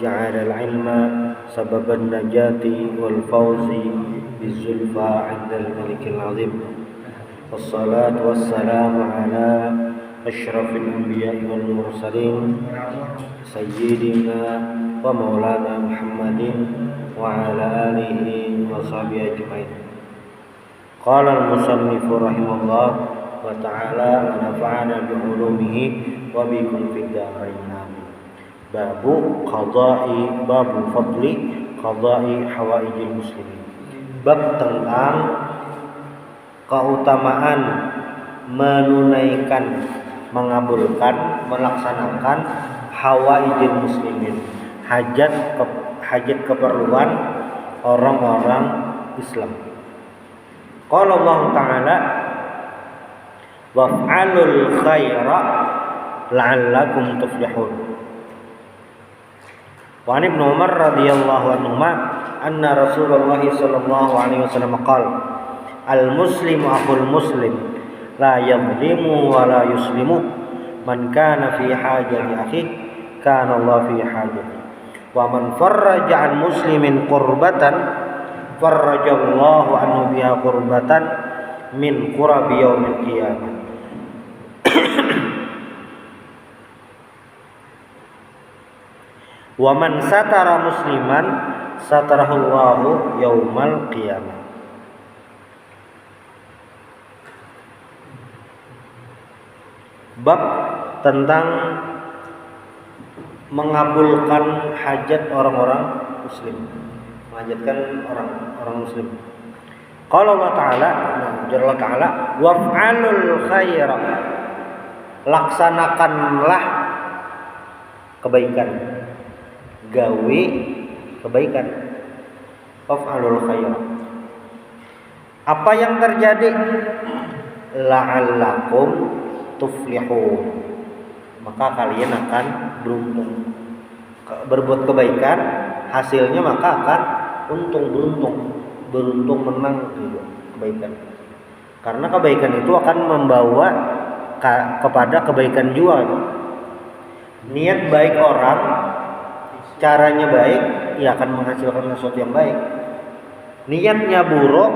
جعل العلم سبب النجاة والفوز بالزلفى عند الملك العظيم والصلاة والسلام على أشرف الأنبياء والمرسلين سيدنا ومولانا محمد وعلى آله وصحبه أجمعين. قال المصنف رحمه الله وتعالى ونفعنا بعلومه وبكم في الدارين آمين. Babu fadli qada'i hawaijil muslimin. Bab tentang keutamaan menunaikan, mengabulkan, melaksanakan hawaijil muslimin, hajat keperluan orang-orang Islam. Qala Allah Ta'ala waf'alul khaira la'allakum tuflihun. Wa Ibnu Umar radhiyallahu anhuma anna Rasulullah sallallahu alaihi wasallam qala al-muslimu akhul muslim la yadhlimu wa la yuslimu man kana fi hajati akhihi kana Allah fi hajati wa man farraja an muslimin qurbatan farrajallahu anhu biha qurbatan min qurabi yaumil qiyamah. Wa man satara musliman satarahullahu yaumal qiyamah. Bab tentang mengabulkan hajat orang-orang muslim, menghajatkan orang muslim. Qala Allah Ta'ala, Allah Ta'ala waf'alul khaira, laksanakanlah kebaikan, gawe kebaikan. Waf'alul khaira, apa yang terjadi? La'allakum tuflihun, maka kalian akan beruntung. Berbuat kebaikan hasilnya maka akan beruntung menang juga kebaikan. Karena kebaikan itu akan membawa kepada kebaikan juga. Niat baik orang, caranya baik, ia akan menghasilkan sesuatu yang baik. Niatnya buruk,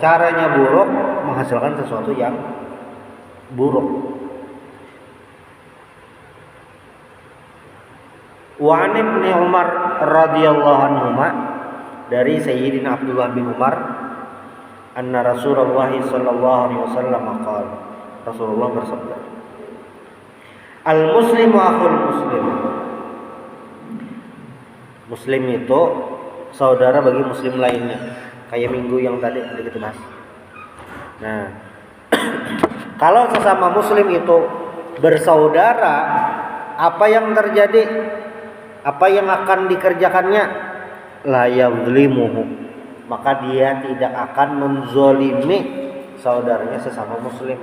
caranya buruk, menghasilkan sesuatu yang buruk. Wa an Ibnu Umar radhiyallahu anhuma, dari Sayyidina Abdullah bin Umar, anna Rasulullah sallallahu alaihi wasallam qala, Rasulullah bersabda, al-muslimu akhul muslim. Muslim itu saudara bagi muslim lainnya. Kayak minggu yang tadi ada kita bahas. Nah, kalau sesama muslim itu bersaudara, apa yang terjadi? Apa yang akan dikerjakannya? La yadhlimuhu, maka dia tidak akan menzolimi saudaranya sesama muslim.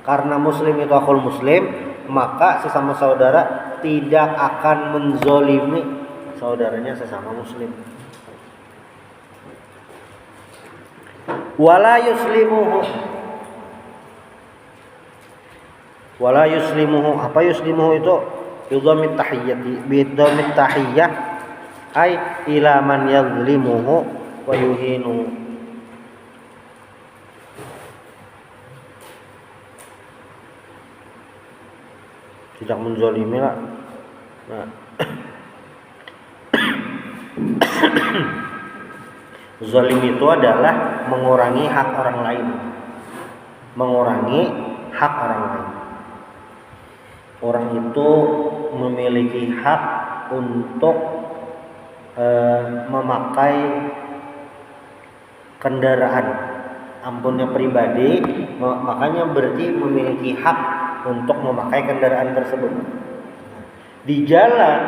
Karena muslim itu akhul muslim, maka sesama saudara tidak akan menzolimi saudaranya sesama muslim. Wala yuslimuhu, apa yuslimuhu itu? Bidhamit tahiyyah ay ila man yadhlimuhu wa yuhinuhu. Tidak menzalimi lah. Nah. Zalim itu adalah mengurangi hak orang lain. Mengurangi hak orang lain. Orang itu memiliki hak untuk memakai kendaraan ampunnya pribadi, makanya berarti memiliki hak untuk memakai kendaraan tersebut. Di jalan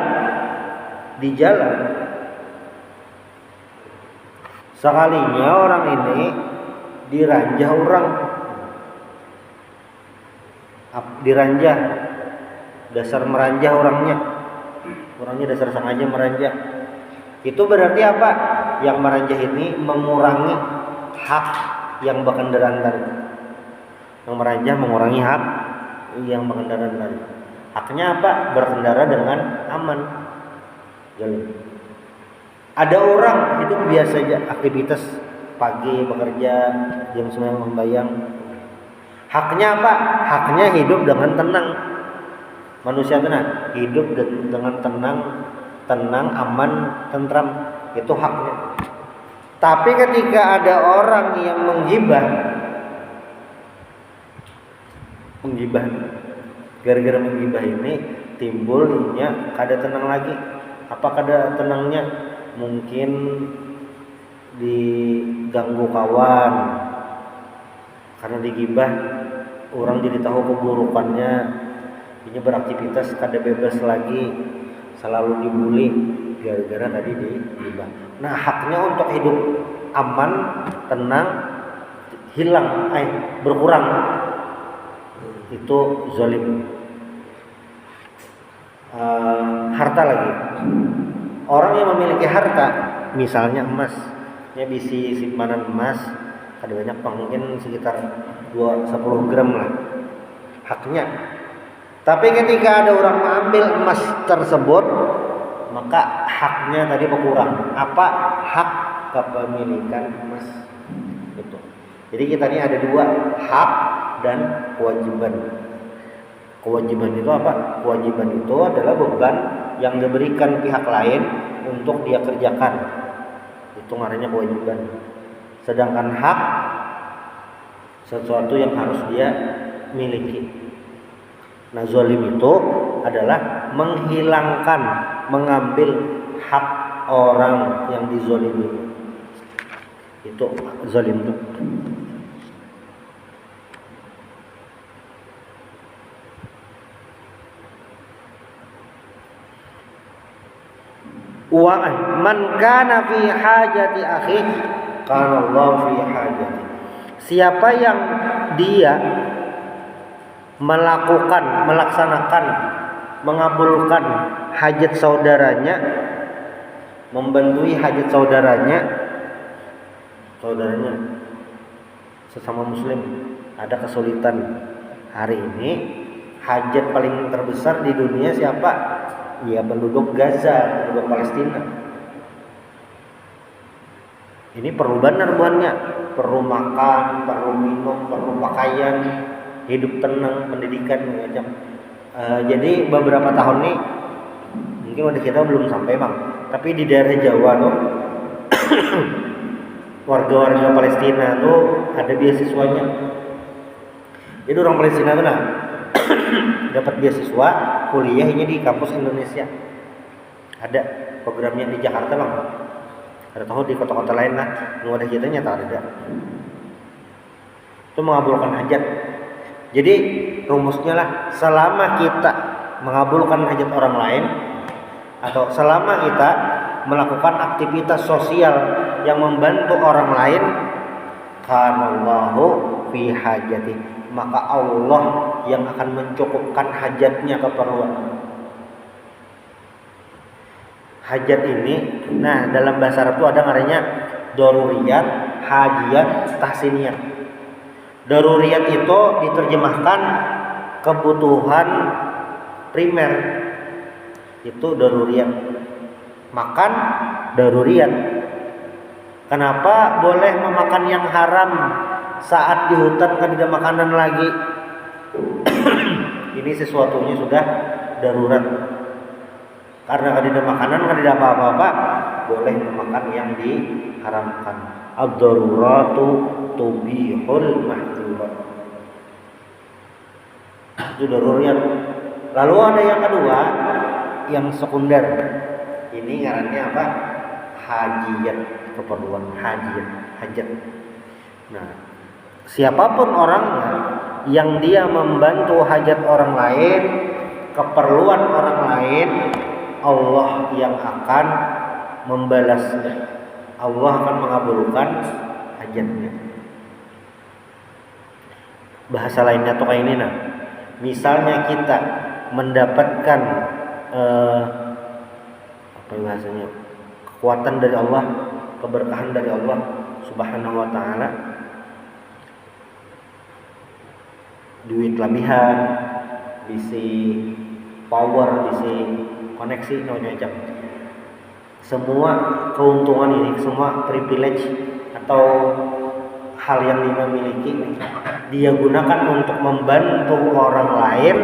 sekalinya orang ini diranjah orang, dasar meranjah orangnya dasar sengaja meranjah. Itu berarti apa? Yang meranjah ini mengurangi hak yang berkendaraan tadi. Yang meranjah mengurangi hak yang berkendaraan tadi. Haknya apa? Berkendara dengan aman. Zalim. Ada orang hidup biasa aja, aktivitas pagi bekerja, jam 9 membayang. Haknya apa? Haknya hidup dengan tenang. Manusia tenang, hidup dengan tenang, aman, tentram. Itu haknya. Tapi ketika ada orang yang menggibah, gara-gara menggibah ini timbulnya kada tenang lagi. Apa kada tenangnya? Mungkin diganggu kawan, karena digibah orang jadi tahu keburukannya, ini beraktivitas kada bebas lagi, selalu dibully gara-gara tadi digibah. Nah, haknya untuk hidup aman, tenang, hilang, berkurang. Itu zalim. Harta lagi. Orang yang memiliki harta, misalnya emas, ya bisi simpanan emas, ada banyak mungkin sekitar 10 gram lah haknya. Tapi ketika ada orang mengambil emas tersebut, maka haknya tadi berkurang. Apa? Hak kepemilikan emas itu. Jadi kita ini ada dua, hak dan kewajiban. Kewajiban itu apa? Kewajiban itu adalah beban yang diberikan pihak lain untuk dia kerjakan. Itu namanya kewajiban. Sedangkan hak sesuatu yang harus dia miliki. Nah, zalim itu adalah menghilangkan, mengambil hak orang yang dizalimi. Itu zalim itu. Wa man kana fi hajati akhi kana Allah fi hajati. Siapa yang dia melaksanakan, mengabulkan hajat saudaranya, membantui hajat saudaranya sesama muslim ada kesulitan hari ini, hajat paling terbesar di dunia siapa? Ya penduduk Gaza, penduduk Palestina. Ini perlu benar buahnya, perlu makan, perlu minum, perlu pakaian, hidup tenang, pendidikan macam. Jadi beberapa tahun nih, mungkin udah kita belum sampai bang, tapi di daerah Jawa tuh warga-warga Palestina tuh ada beasiswanya. Jadi orang Palestina tuh dapat beasiswa kuliahnya di kampus Indonesia. Ada programnya di Jakarta bang. Ada tahu di kota-kota lain lah. Yang ada kita nyata ada. Itu mengabulkan hajat. Jadi rumusnya lah, selama kita mengabulkan hajat orang lain atau selama kita melakukan aktivitas sosial yang membantu orang lain, kanallahu fi hajati, maka Allah yang akan mencukupkan hajatnya, keperluan. Hajat ini, nah dalam bahasa Arab itu ada namanya daruriyat, hajiyat, tahsiniyat. Daruriyat itu diterjemahkan kebutuhan primer, itu daruriyat. Makan daruriyat. Kenapa boleh memakan yang haram saat di hutan kan tidak makanan lagi? Ini sesuatunya sudah darurat. Karena kan tidak makanan, kan tidak apa-apa, boleh memakan yang diharamkan. Ad-daruratu tubihul mahdurat. Itu daruriyat. Lalu ada yang kedua, yang sekunder. Ini ngarannya apa? Hajiyat, keperluan hajat. Nah, siapapun orangnya yang dia membantu hajat orang lain, keperluan orang lain, Allah yang akan membalasnya. Allah akan mengabulkan hajatnya. Bahasa lainnya tuh kayak ini nah. Misalnya kita mendapatkan apa bahasanya? Kekuatan dari Allah, keberkahan dari Allah Subhanahu wa taala. Duit lebihan, bisi power, bisi koneksi macam. semua keuntungan ini, semua privilege atau hal yang dia miliki, dia gunakan untuk membantu orang lain.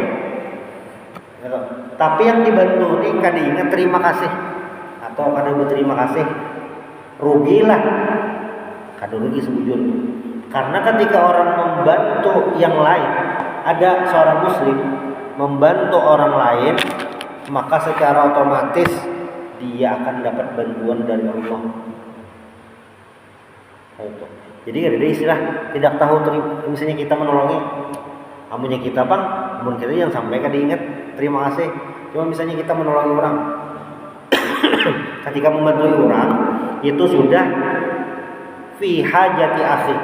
Tapi yang dibantu ini kada ingat terima kasih atau kada berterima kasih, rugilah, kada rugi sebujurnya. Karena ketika orang membantu yang lain, ada seorang muslim membantu orang lain, maka secara otomatis dia akan dapat bantuan dari Allah. Jadi ada istilah tidak tahu misalnya kita menolongi, amunnya kita bang, amun kita yang sampaikan diingat terima kasih. Cuma misalnya kita menolongi orang, ketika membantu orang itu sudah fi hajati akhi,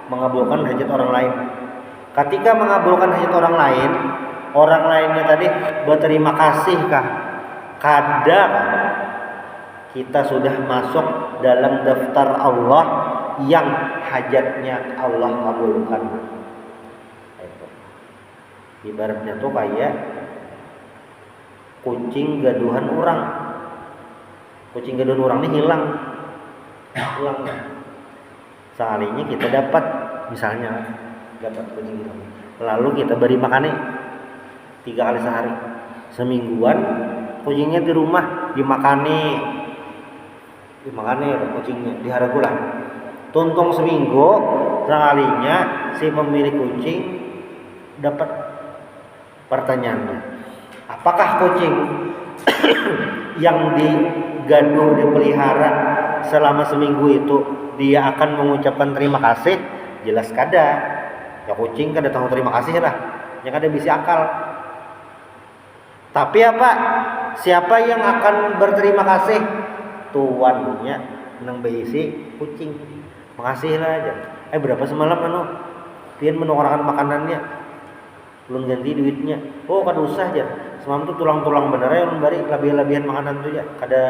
mengabulkan hajat orang lain. Ketika mengabulkan hajat orang lainnya tadi berterima kasih kah? Kadang kita sudah masuk dalam daftar Allah yang hajatnya Allah kabulkan. Ibaratnya tuh kayak kucing gaduhan orang. Kucing gaduhan orang ini hilang. Seandainya kita dapat, misalnya dapat kucing hilang, lalu kita beri makannya 3 kali sehari, semingguan kucingnya di rumah dimakani kucingnya diharagulah. Tuntung seminggu sekalinya si pemilik kucing dapat. Pertanyaannya, apakah kucing yang digaduh dipelihara selama seminggu itu dia akan mengucapkan terima kasih? Jelas kada. Ya kucing kada tahu terima kasih lah, yang kada bisa akal. Tapi apa? Siapa yang akan berterima kasih? Tuannya nang beisi kucing. Makasih lah aja. Berapa semalam pian menukarkan makanannya, belum ganti duitnya. Oh kada usah aja. Semalam tuh tulang-tulang bener ya ulun bari labihan makanan tuh ya. Kada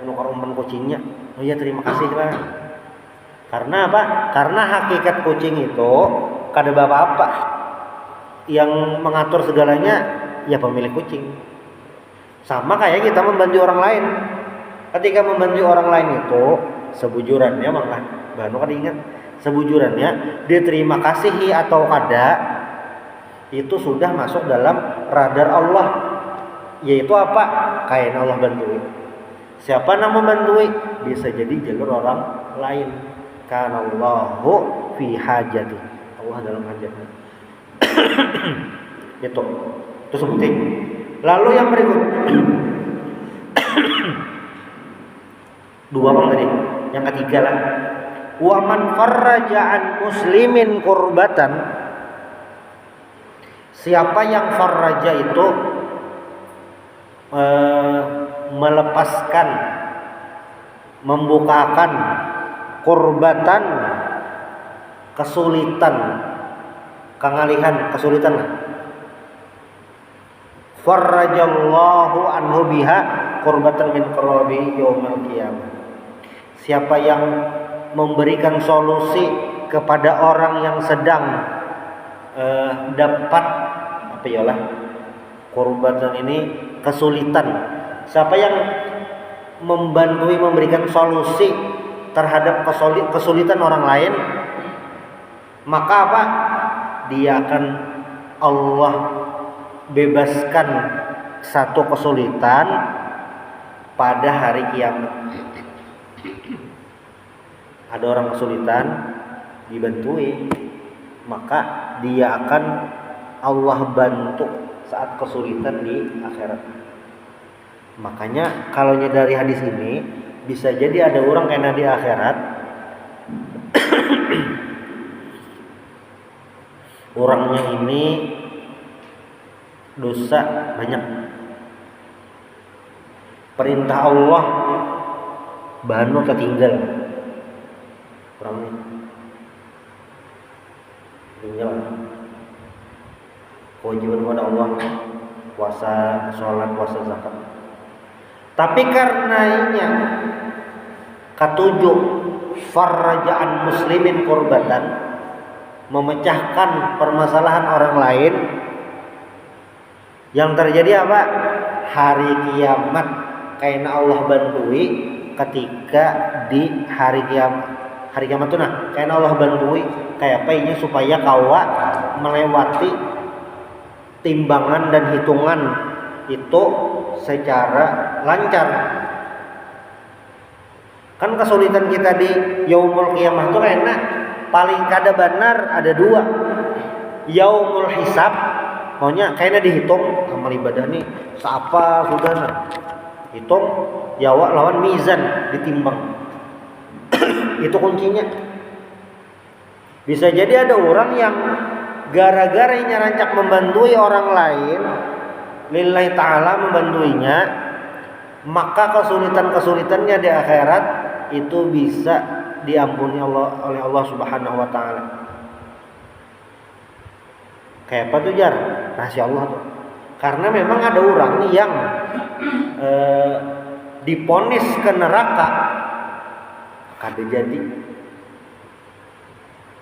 menukar umpan kucingnya. Oh ya terima kasih lah. Karena apa? Karena hakikat kucing itu kada apa-apa. Yang mengatur segalanya ya pemilik kucing. Sama kayak kita membantu orang lain. Ketika membantu orang lain itu sebujurannya maka bahkan kada ingat sebujurannya diterima kasihi atau kada itu sudah masuk dalam radar Allah, yaitu apa? Kayak Allah bantuin. Siapa yang membantui bisa jadi jalur orang lain. Karena Allahu fi hajati, Allah dalam hajatnya. Itu sebutin. Lalu yang berikut dua bang tadi, yang ketiga lah, wa man farraja an muslimin kurbatan. Siapa yang farraja itu melepaskan, membukakan kurbatan, kesulitan, kengalihan, kesulitan lah. Farrajallahu anhu biha kurbatan min qurabi yaumil qiyamah. Siapa yang memberikan solusi kepada orang yang sedang dapat apa ya lah kurbatan ini kesulitan. Siapa yang membantu memberikan solusi terhadap kesulitan orang lain, maka apa? Dia akan Allah bebaskan satu kesulitan pada hari kiamat. Ada orang kesulitan dibantui, maka dia akan Allah bantu saat kesulitan di akhirat. Makanya kalau dari hadis ini bisa jadi ada orang kena di akhirat orangnya ini dosa banyak, perintah Allah banu tertinggal, orang ini tinggal kewajiban kepada Allah, puasa, sholat, puasa, zakat. Tapi karenanya ketujuh farrajaan muslimin kurbatan, memecahkan permasalahan orang lain. Yang terjadi apa? Hari kiamat kaina Allah bantui ketika di hari kiamat tuh nah kaina Allah bantui kayak apa ini supaya kawa melewati timbangan dan hitungan itu secara lancar. Kan kesulitan kita di yaumul qiyamah tuh karena paling kada benar ada dua. Yaumul hisab, maunya kayaknya dihitung amal ibadah nih seapa sudah nah. Hitung yawa lawan mizan ditimbang. Itu kuncinya. Bisa jadi ada orang yang gara-gara rancak membantui orang lain, lillahi ta'ala membantuinya, maka kesulitan-kesulitannya di akhirat itu bisa diampuni oleh Allah Subhanahu wa taala. Kayak apa tuh Jar? Rahasia Allah tuh. Karena memang ada orang nih yang diponis ke neraka kada jadi.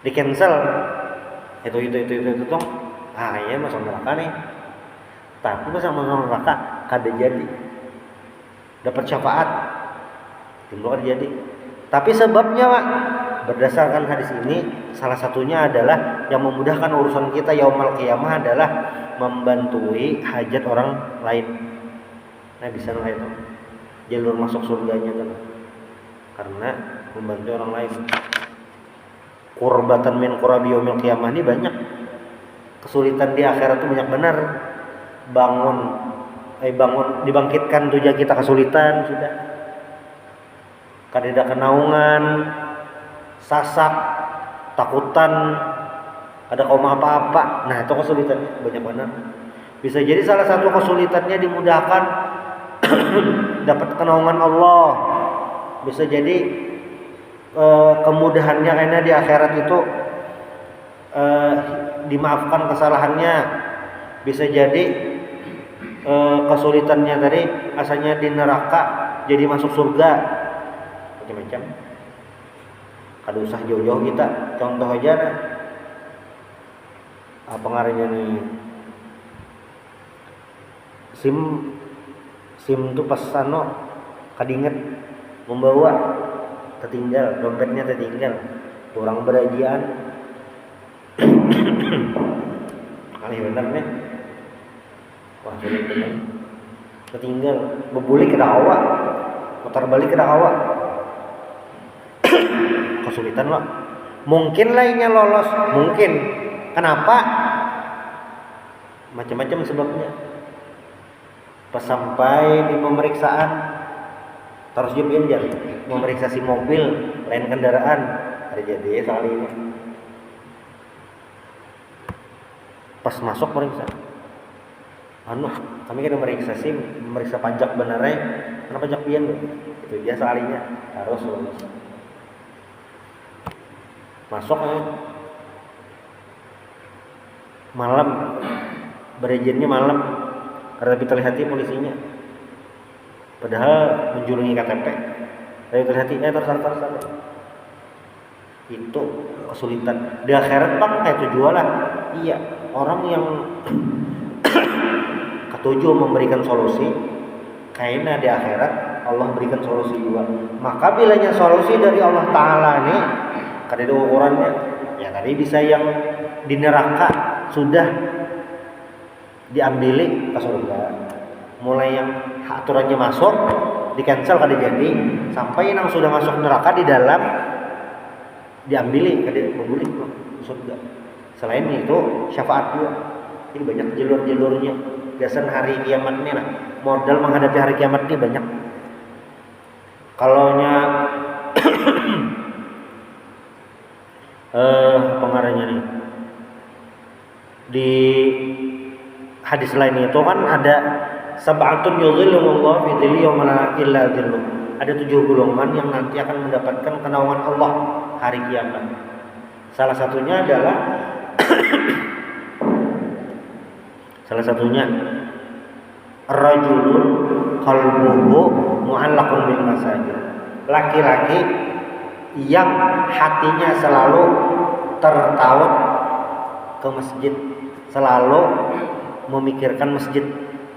Di cancel. Itu tuh. Ah iya masuk neraka nih. Tapi masuk neraka kada jadi. Dapat syafaat timbul jadi. Tapi sebabnya Pak, berdasarkan hadis ini salah satunya adalah yang memudahkan urusan kita yaumul qiyamah adalah membantui hajat orang lain. Nah bisa lah itu jalur masuk surganya kan karena membantu orang lain. Qurbatan min qurabi yaumil qiyamah ini banyak. Kesulitan di akhirat itu banyak benar. Bangun dibangkitkan tujuan kita kesulitan sudah. Kadeda kenaungan, sasak, takutan, ada kaum apa-apa. Nah itu kesulitannya banyak benar. Bisa jadi salah satu kesulitannya dimudahkan dapat kenaungan Allah. Bisa jadi kemudahannya karena di akhirat itu dimaafkan kesalahannya. Bisa jadi kesulitannya tadi asalnya di neraka jadi masuk surga. Macam-macam. Kada usah jauh-jauh kita. Contoh aja nah. Apa ngarannya nih? SIM itu pas kadinget membawa tertinggal, dompetnya tertinggal. Kurang berajian. Aneh bener nih. Wah, sulit bener. Tertinggal, berbuli ke dakwah. Putar balik ke dakwah. Kesulitan loh. Mungkin lainnya lolos, mungkin. Kenapa? Macam-macam sebabnya. Pas sampai di pemeriksaan terus jempin jar memeriksa si mobil lain kendaraan ada jadi soal ini. Pas masuk periksa, kami kan memeriksa pajak benernya, karena pajak pian itu dia soalnya harus lulus. Masuk malam, berejennya malam, karena terlihat polisinya. Padahal menjulungi KTP, tapi terlihat terus. Itu kesulitan. Di akhirat Bang kayak tujuan. Iya, orang yang ketujuh memberikan solusi, kayaknya di akhirat Allah berikan solusi juga. Maka bilanya solusi dari Allah Ta'ala nih, kada ada ukurannya. Ya tadi bisa yang di neraka sudah diambili ke surga. Mulai yang aturannya masuk di cancel kada jadi, sampai yang sudah masuk neraka di dalam diambili kada membuli ke surga. Selain itu syafaat juga. Ini banyak jalur-jalurnya. Biasanya hari kiamat ini lah. Modal menghadapi hari kiamat ini banyak. Kalaunya pengarangnya nih di hadis lain itu kan ada sab'atun yudhilluhumullahu fi dhilli yawma la illa dhilluh. Ada 7 golongan yang nanti akan mendapatkan kenaungan Allah hari kiamat. Salah satunya rajulun qalbuhu mu'allaqun bil masajid. Laki-laki yang hatinya selalu tertaut ke masjid, selalu memikirkan masjid.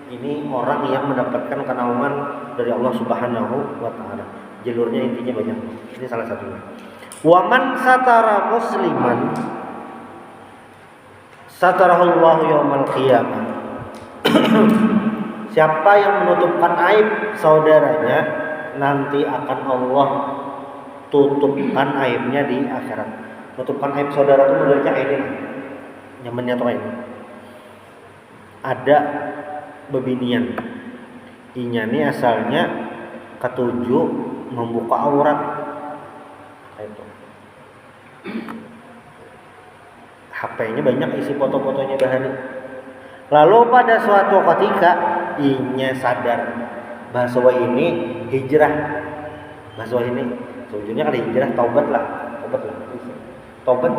Ini orang yang mendapatkan kenaungan dari Allah Subhanahu wa taala. Jalurnya intinya banyak. Ini salah satunya. Wa man satara musliman satarahullahu yaumal qiyamah. Siapa yang menutupkan aib saudaranya, nanti akan Allah tutupkan aibnya di akhirat. Tutupkan aib saudara itu modelnya kayak ini. Nyamannya tuh ini. Ada bebinian. Inya nih asalnya ketujuh membuka aurat. Kayak itu. HP-nya banyak isi foto-fotonya bahari. Lalu pada suatu ketika inya sadar bahwa ini hijrah. Bahwa ini sebenarnya kan hijrah taubat lah. Taubat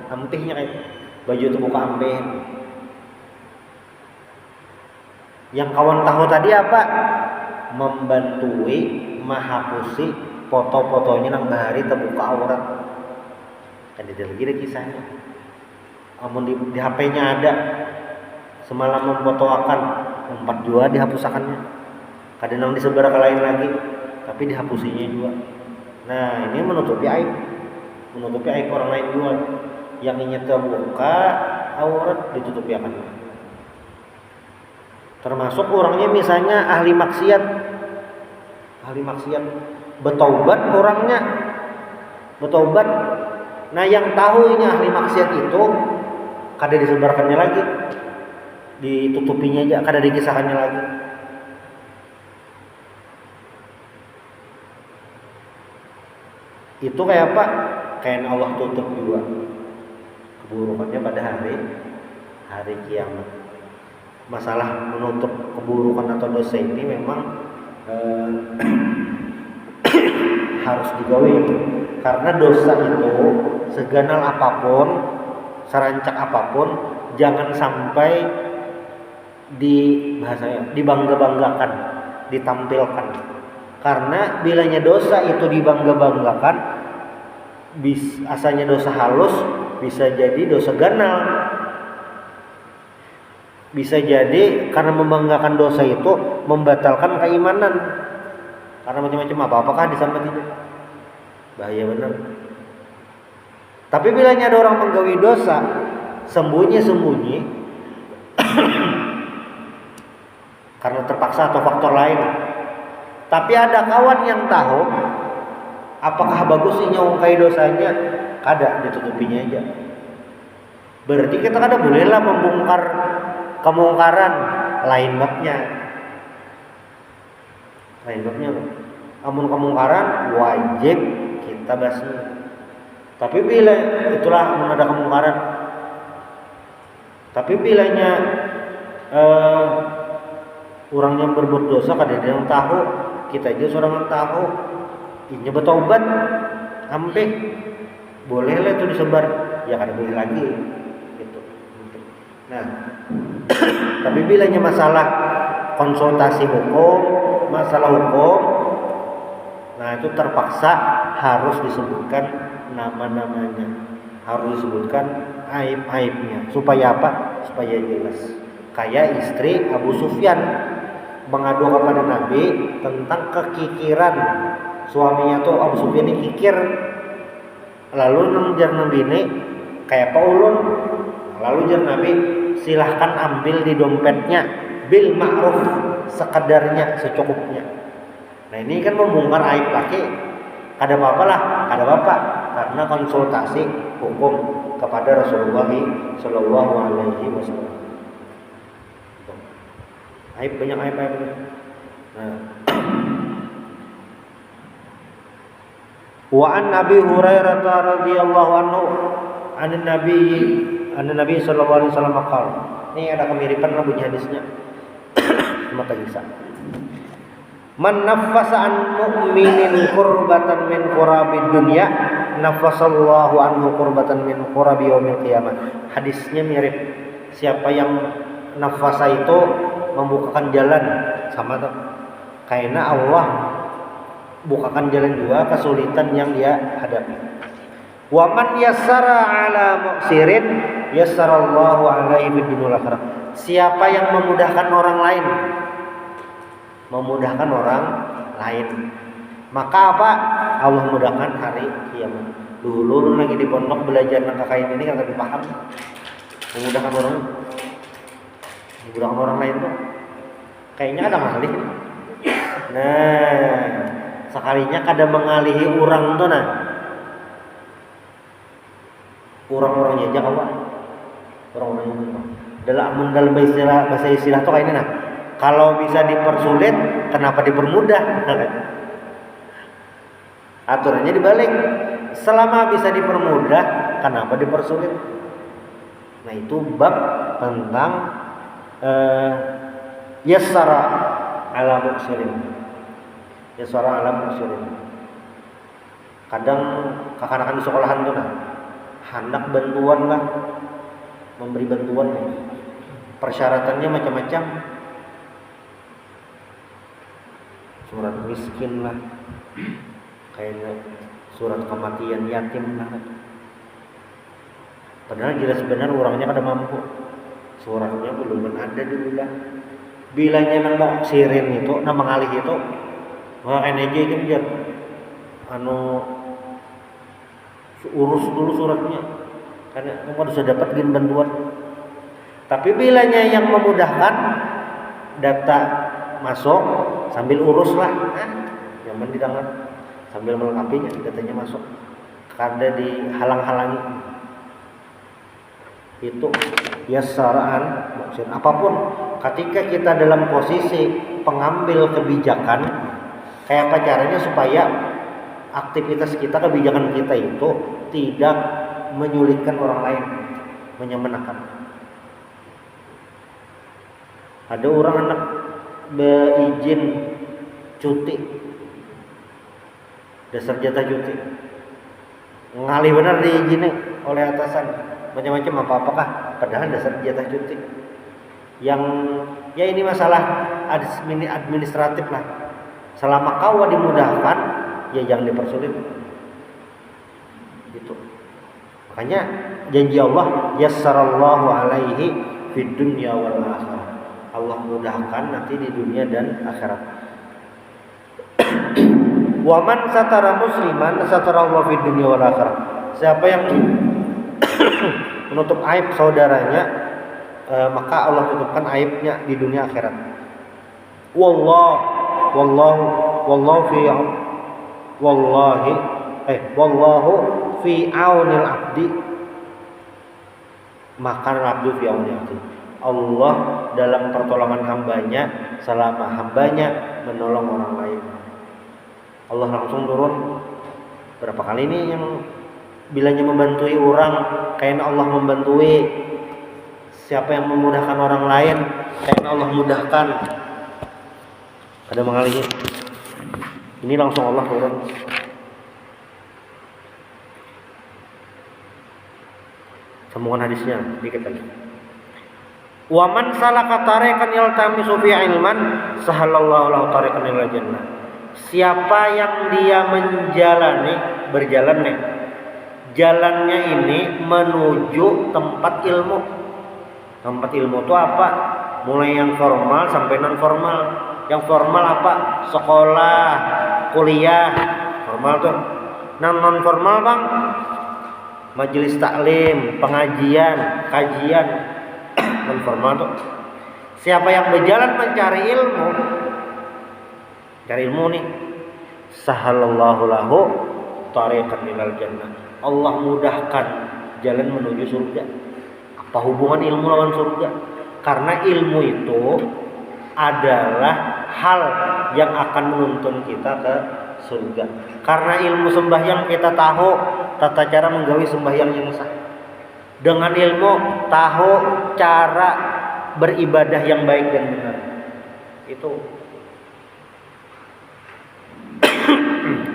ampihnya kayak baju itu buka ampih. Yang kawan tahu tadi apa? Membantui menghapusi foto-fotonya nang bahari terbuka aurat. Kan tidak lagi ada kisahnya. Amun di HP-nya ada semalam memfotoakan 4 jua dihapuskannya. Kadang nang disebar ke lain lagi, tapi dihapusinya juga. Nah, ini menutupi aib orang lain juga. Yang ingin terbuka aurat ditutupi akan. Termasuk orangnya misalnya ahli maksiat, bertaubat orangnya, bertaubat. Nah, yang tahu ini ahli maksiat itu kada disebarkannya lagi, ditutupinya aja, kada dikisahkannya lagi. Itu kayak apa? Kayak Allah tutup juga keburukannya pada hari kiamat. Masalah menutup keburukan atau dosa ini memang harus digawe, karena dosa itu seganal apapun, serancak apapun, jangan sampai dibangga-banggakan, ditampilkan. Karena bilanya dosa itu dibangga-banggakan, asalnya dosa halus, bisa jadi dosa ganal. Bisa jadi karena membanggakan dosa itu membatalkan keimanan. Karena macam-macam apakah disama tidak? Bahaya benar. Tapi bilanya ada orang menggawi dosa sembunyi-sembunyi karena terpaksa atau faktor lain. Tapi ada kawan yang tahu, apakah bagus sih nyongkai dosanya? Kada, ditutupinya aja. Berarti kita kada bolehlah membongkar kemungkaran, lain babnya. Amun kemungkaran wajib kita basmi. Tapi bila itulah ada kemungkaran. Tapi bilanya orang yang berbuat dosa kada ada yang tahu, kita aja seorang yang tahu, ini bertobat, ampe bolehlah itu disebar, ya kada boleh lagi. Gitu. Nah, tapi bilanya masalah konsultasi hukum, masalah hukum, nah itu terpaksa harus disebutkan nama-namanya, harus disebutkan aib-aibnya. Supaya apa? Supaya jelas. Kayak istri Abu Sufyan mengadu kepada Nabi tentang kekikiran suaminya tuh. Abu Sufyan ini kikir, lalu ngejar Nabi ini kayak Paulun. Lalu jar Nabi, silahkan ambil di dompetnya bil ma'ruf, sekedarnya, secukupnya. Nah ini kan membongkar aib laki, kada apa-apa lah, kada apa-apa, karena konsultasi hukum kepada Rasulullah Shallallahu Alaihi Wasallam. Aib banyak aib. Nah. Wa an Nabi Hurairah radhiyallahu anhu an Nabi sallallahu alaihi wasallam qala. Ini ada kemiripan lah bunyi hadisnya. Mata kisah. Man naffasa an mu'minin qurbatan min qurabid dunya, naffasallahu anhu qurbatan min qurabi yaumil qiyamah. Hadisnya mirip. Siapa yang nafasa itu membukakan jalan, sama tuh. Karena Allah bukakan jalan juga kesulitan yang dia hadapi. Wa man yassara ala mu'sirin yassarallahu alaihi fid dunya wal akhirah. Siapa yang memudahkan orang lain, memudahkan orang lain, maka apa? Allah mudahkan hari kiamat. Dulu lagi di pondok belajar nangka kain ini kagak dipaham. Memudahkan orang lain tuh kayaknya ada ngalih. Nah, sekalinya kada mengalihi orang tuh nah. Orang-orangnya aja kawan. Orang-orangnya. Dalam bahasa istilah tuh kayak ini nah. Kalau bisa dipersulit, kenapa dipermudah? Aturannya dibalik. Selama bisa dipermudah, kenapa dipersulit? Nah itu bab tentang yassara ala mu'sirin. Yassara ala mu'sirin. Kadang kakak-kakak di sekolahan tuh nah, hendak bantuan lah, memberi bantuan. Persyaratannya macam-macam. Surat miskin lah, kayak surat kematian yatim lah. Padahal jelas benar orangnya kada mampu. Suratnya belum ada dulu lah. Bilanya nang mau sirin itu, nang mengalih itu, wah aja itu biar urus dulu suratnya. Karena kamu sudah dapat bantuan. Tapi bilanya yang memudahkan data masuk sambil urus lah. Nyaman didengar. Sambil melengkapinya datanya masuk. Kada dihalang-halangi. Itu yassaraan maksud apapun ketika kita dalam posisi pengambil kebijakan kayak apa caranya supaya aktivitas kita, kebijakan kita itu tidak menyulitkan orang lain, menyemenakkan. Ada orang anak beizin cuti, dasar jatah cuti, ngalih benar diizinnya oleh atasan, macam-macam apakah padahal dasar jatah cuti. Yang ya ini masalah administratif lah. Selama kau dimudahkan, ya jangan dipersulit. Gitu. Makanya janji Allah yassarallahu alaihi fid dunya wal akhirah. Allah mudahkan nanti di dunia dan akhirat. Wa man satara musliman satarallahu fid dunya wal akhirah. Siapa yang menutup aib saudaranya, maka Allah tutupkan aibnya di dunia akhirat. Wallahu fi aunil abdi, maka abdu fi aunil abdi. Allah dalam pertolongan hambanya selama hambanya menolong orang lain. Allah langsung turun berapa kali ini yang bilanya membantui orang, kayak Allah membantui. Siapa yang memudahkan orang lain, kayak Allah mudahkan. Ada mengalihi. Ini langsung Allah turun. Sambungan hadisnya dikit lagi. Wa man salaka tariqan yaltamisu fi ilman sahalallahu lahu tariqan ilal jannah. Siapa yang dia berjalan nih, jalannya ini menuju tempat ilmu. Tempat ilmu itu apa? Mulai yang formal sampai non formal. Yang formal apa? Sekolah, kuliah, formal tuh. Non formal bang, majelis taklim, pengajian, kajian, non formal tuh. Siapa yang berjalan mencari ilmu, cari ilmu nih, sahalallahu lahu tariqan ilal jannah. Allah mudahkan jalan menuju surga. Apa hubungan ilmu lawan surga? Karena ilmu itu adalah hal yang akan menuntun kita ke surga. Karena ilmu sembahyang kita tahu tata cara menggawi sembahyang yang sah. Dengan ilmu tahu cara beribadah yang baik dan benar. Itu.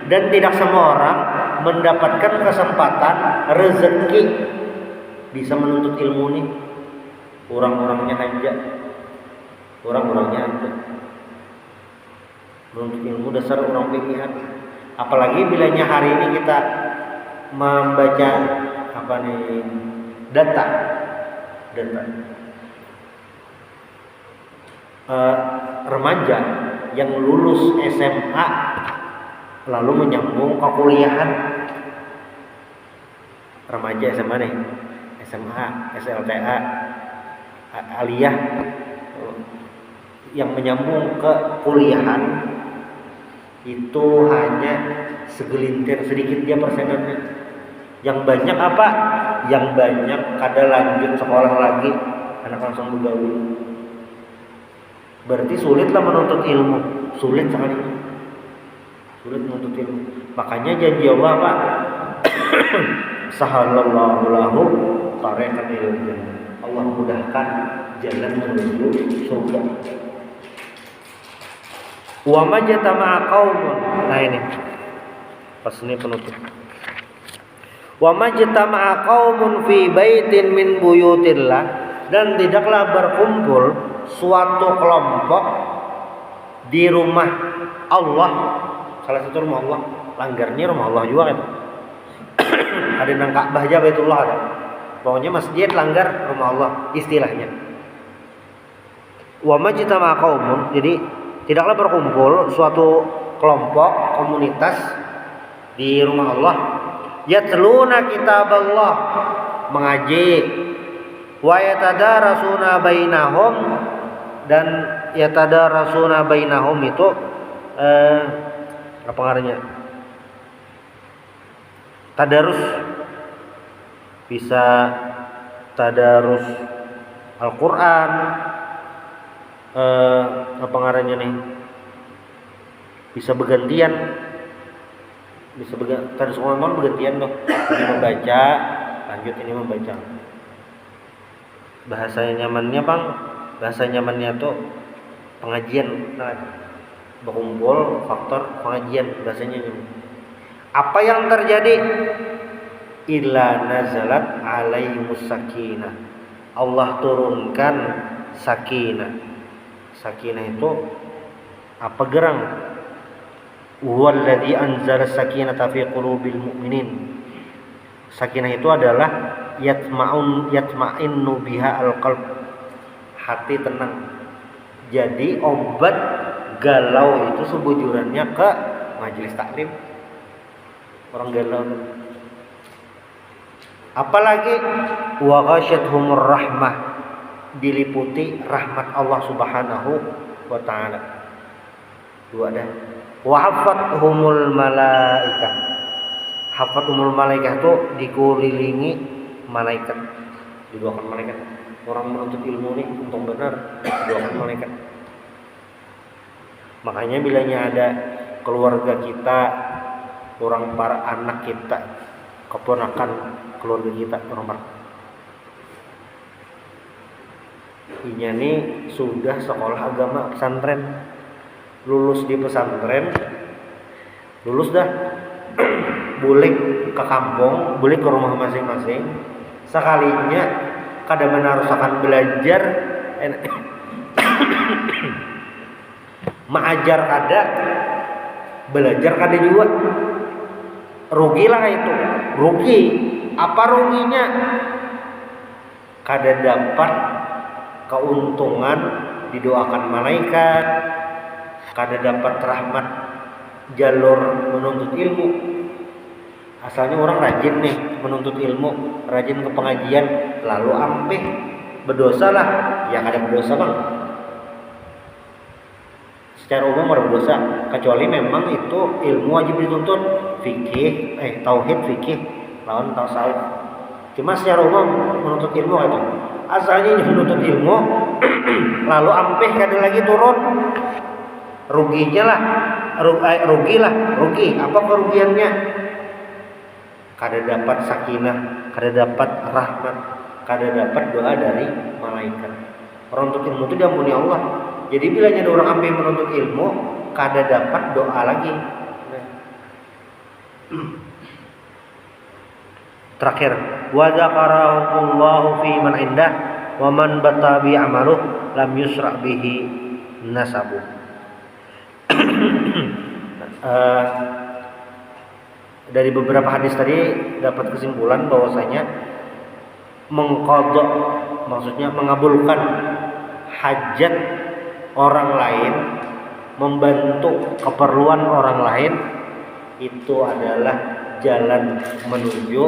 Dan tidak semua orang mendapatkan kesempatan rezeki bisa menuntut ilmu nih. Orang-orangnya aja menuntut ilmu dasar orang pilihan. Apalagi bilanya hari ini kita membaca data remaja yang lulus SMA lalu menyambung ke kuliahan. Remaja SMA nih, SMA, SLTA, aliyah yang menyambung ke kuliahan itu hanya segelintir, sedikit dia persenannya. Yang banyak apa? Yang banyak kada lanjut sekolah lagi, anak langsung bergaul. Berarti sulitlah menuntut ilmu, sulit sekali. Sulit menuntut ilmu. Makanya janji Allah apa? Sahalallahu lahu tariqan ilal jannah. Allah mudahkan jalan menuju surga. Wa majtama'a qaumun. Nah ini. Pas ini penutup. Wa majtama'a qaumun fi baitin min buyutillah, dan tidaklah berkumpul suatu kelompok di rumah Allah, salah satu rumah Allah, langgarnya rumah Allah juga kan. Ada nang Ka'bah aja Baitullah ada. Pokoknya masjid langgar rumah Allah istilahnya. Wa majtama'a qaumun, jadi tidaklah berkumpul suatu kelompok komunitas di rumah Allah, yatluna kitaballah, mengaji, wa yatadarasuna bainahum, dan yatadarasuna bainahum itu apa artinya? Tadarus, bisa tadarus Al-Qur'an, apa ngarannya nih, bisa bergantian, tadarus Al-Qur'an bergantian tuh, ini membaca lanjut ini membaca. Bahasa nyamannya tuh pengajian, nah, berkumpul faktor pengajian, bahasanya nyaman. Apa yang terjadi? Illa nazalat alaihimus sakinah, Allah turunkan sakinah. Sakinah itu apa gerang? Huwallazi anzala sakinata fi qulubil mu'minin. Sakinah itu adalah yatma'innu biha al-qalb, hati tenang. Jadi obat galau itu sebujurannya ke majelis taklim. Orang galau. Apalagi wa ghasyatuhumur rahmah, diliputi rahmat Allah Subhanahu wa taala. Dua ada. Wa hafathumul malaikah. Hafathumul malaikah itu dikelilingi malaikat. Didoakan malaikat. Orang menuntut ilmu nih untung benar didoakan malaikat. Makanya bilanya ada keluarga kita, orang para anak kita, keponakan keluarga kita, orang ini nih sudah sekolah agama pesantren, lulus di pesantren, lulus dah, boleh ke kampung, boleh ke rumah masing-masing. Sekalinya kada harus akan belajar, mengajar kada, belajar kada juga. Rugilah itu, rugi. Apa ruginya? Kada dapat keuntungan didoakan malaikat, kada dapat rahmat jalur menuntut ilmu. Asalnya orang rajin nih menuntut ilmu, rajin ke pengajian, lalu ampih berdosa lah, ya kada berdosa bang. Secara umum orang berdosa, kecuali memang itu ilmu wajib dituntut, fikih, tauhid fikih lawan tasawuf. Cuma secara umum menuntut ilmu itu, asalnya menuntut ilmu, lalu ampih kada lagi turun, ruginya lah, rugi. Apa kerugiannya? Kada dapat sakinah, kada dapat rahmat, kada dapat doa dari malaikat. Orang menuntut ilmu itu diampuni Allah. Jadi bila ada orang ambil menuntut ilmu, kada dapat doa lagi. Terakhir, wa dzakarahullahu fi man indah wa man bata bi amaluh lam yusra bihi nasabu. dari beberapa hadis tadi dapat kesimpulan bahwasanya mengqadha, maksudnya mengabulkan hajat orang lain, membantu keperluan orang lain, itu adalah jalan menuju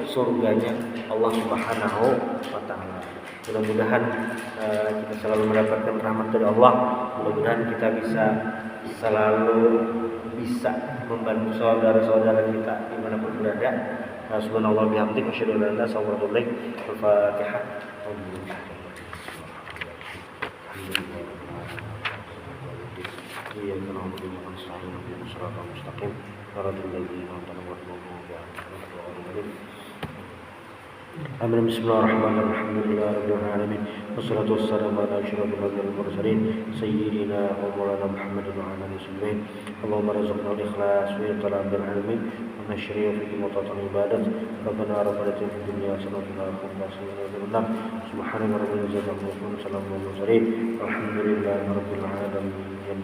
surganya Allah Subhanahu wa taala. Mudah-mudahan kita selalu mendapatkan rahmat dari Allah. Mudah-mudahan kita selalu bisa membantu saudara-saudara kita dimanapun berada. Subhanallah bihamdihi asyhadu an la ilaha illa anta astaghfiruka wa atubu ilaik. Al-Fatihah. Iya, karena Allah dengan selalu dengan syarat mustaqim, syarat lagi nonton waktu Amin. Bismillahirrahmanirrahim. Alhamdulillahirabbil alamin. Wassalatu wassalamu ala asyrafil anbiya'i wal mursalin sayyidina wa maulana Muhammadin wa ala alihi wasallam. Allahumma arzuqna al-ikhlas wa talabul ilmi wa nashriya fi mutatal ibadat. Rabbana rabbana fid dunya hasanatan wa fil akhirati hasanatan. Subhana rabbika rabbil izzati amma yasifun. Salamun alal mursalin. Alhamdulillahirabbil alamin.